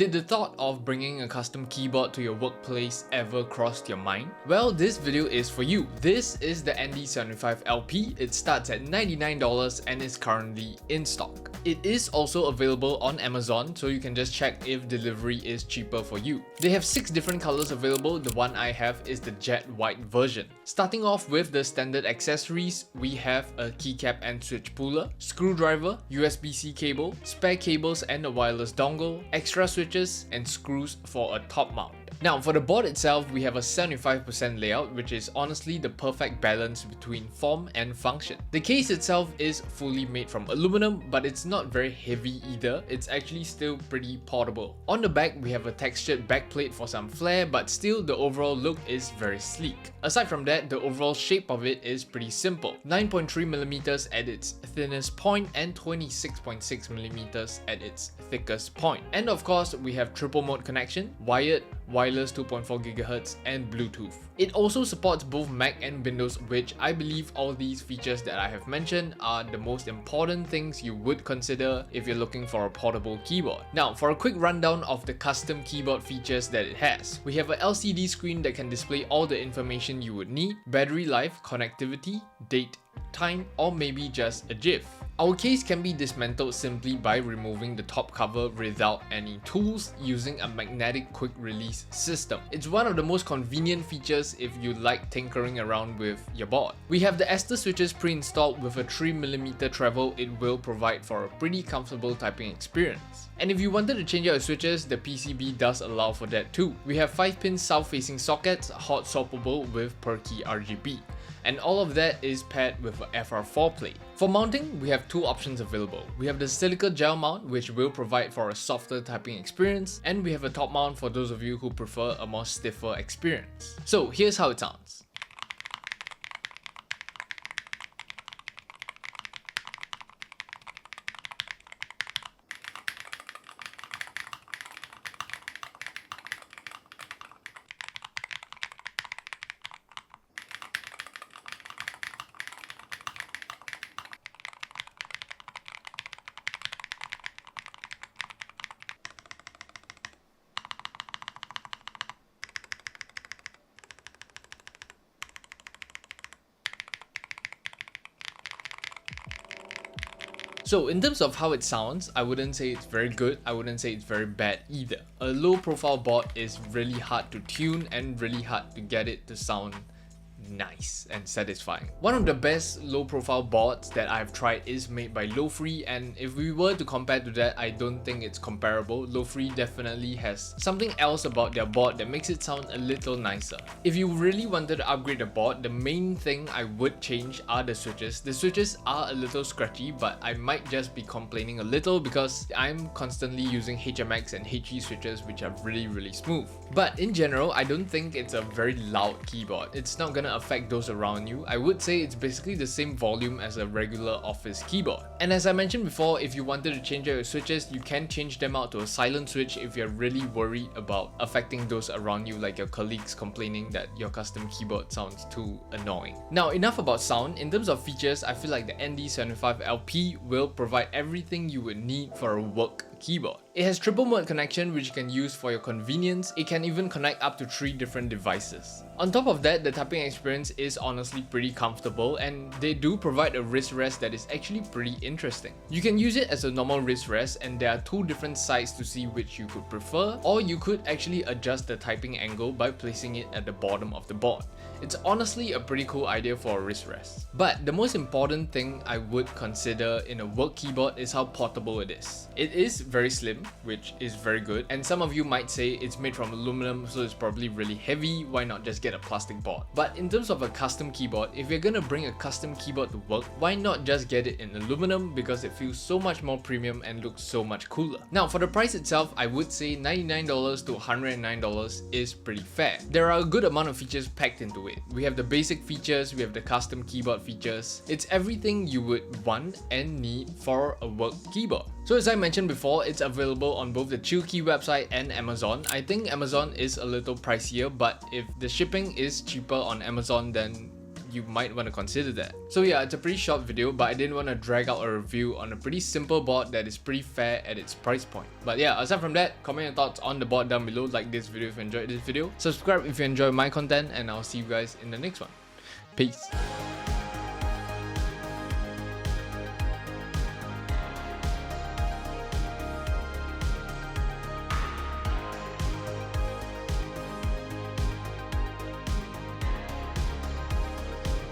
Did the thought of bringing a custom keyboard to your workplace ever crossed your mind? Well, this video is for you. This is the ND75 LP. It starts at $99 and is currently in stock. It is also available on Amazon, so you can just check if delivery is cheaper for you. They have 6 different colors available. The one I have is the jet white version. Starting off with the standard accessories, we have a keycap and switch puller, screwdriver, USB-C cable, spare cables and a wireless dongle, extra switches and screws for a top mount. Now for the board itself, we have a 75% layout, which is honestly the perfect balance between form and function. The case itself is fully made from aluminum, but it's not very heavy either. It's actually still pretty portable. On the back, we have a textured backplate for some flair, but still the overall look is very sleek. Aside from that, the overall shape of it is pretty simple. 9.3mm at its thinnest point and 26.6mm at its thickest point. And of course, we have triple mode connection, wired, wireless 2.4 GHz and Bluetooth. It also supports both Mac and Windows, which I believe all these features that I have mentioned are the most important things you would consider if you're looking for a portable keyboard. Now for a quick rundown of the custom keyboard features that it has. We have a LCD screen that can display all the information you would need, battery life, connectivity, date, time, or maybe just a GIF. Our case can be dismantled simply by removing the top cover without any tools using a magnetic quick release system. It's one of the most convenient features if you like tinkering around with your board. We have the Ester switches pre-installed with a 3mm travel. It will provide for a pretty comfortable typing experience. And if you wanted to change out your switches, the PCB does allow for that too. We have 5-pin south-facing sockets, hot swappable with per key RGB. And all of that is paired with a FR4 plate. For mounting, we have 2 options available. We have the silica gel mount, which will provide for a softer typing experience, and we have a top mount for those of you who prefer a more stiffer experience. So here's how it sounds. So in terms of how it sounds, I wouldn't say it's very good, I wouldn't say it's very bad either. A low profile board is really hard to tune and really hard to get it to sound nice and satisfying. One of the best low profile boards that I've tried is made by Lo-Free, and if we were to compare to that, I don't think it's comparable. Lo-Free definitely has something else about their board that makes it sound a little nicer. If you really wanted to upgrade the board, the main thing I would change are the switches. The switches are a little scratchy, but I might just be complaining a little because I'm constantly using HMX and HE switches, which are really smooth. But in general, I don't think it's a very loud keyboard. It's not gonna affect those around you. I would say it's basically the same volume as a regular office keyboard. And as I mentioned before, if you wanted to change out your switches, you can change them out to a silent switch if you're really worried about affecting those around you, like your colleagues complaining that your custom keyboard sounds too annoying. Now enough about sound. In terms of features, I feel like the ND75 LP will provide everything you would need for a work keyboard. It has triple mode connection, which you can use for your convenience. It can even connect up to 3 different devices. On top of that, the typing experience is honestly pretty comfortable, and they do provide a wrist rest that is actually pretty interesting. You can use it as a normal wrist rest, and there are 2 different sides to see which you could prefer, or you could actually adjust the typing angle by placing it at the bottom of the board. It's honestly a pretty cool idea for a wrist rest. But the most important thing I would consider in a work keyboard is how portable it is. It is very slim, which is very good, and some of you might say it's made from aluminum, so it's probably really heavy. Why not just get a plastic board? But in terms of a custom keyboard, if you're gonna bring a custom keyboard to work, why not just get it in aluminum, because it feels so much more premium and looks so much cooler. Now for the price itself, I would say $99 to $109 is pretty fair. There are a good amount of features packed into it. We have the basic features, we have the custom keyboard features. It's everything you would want and need for a work keyboard. So as I mentioned before, it's available on both the ChillKey website and Amazon. I think Amazon is a little pricier, but if the shipping is cheaper on Amazon, then you might want to consider that. So yeah, it's a pretty short video, but I didn't want to drag out a review on a pretty simple board that is pretty fair at its price point. But yeah, aside from that, comment your thoughts on the board down below, like this video if you enjoyed this video, subscribe if you enjoy my content, and I'll see you guys in the next one. Peace.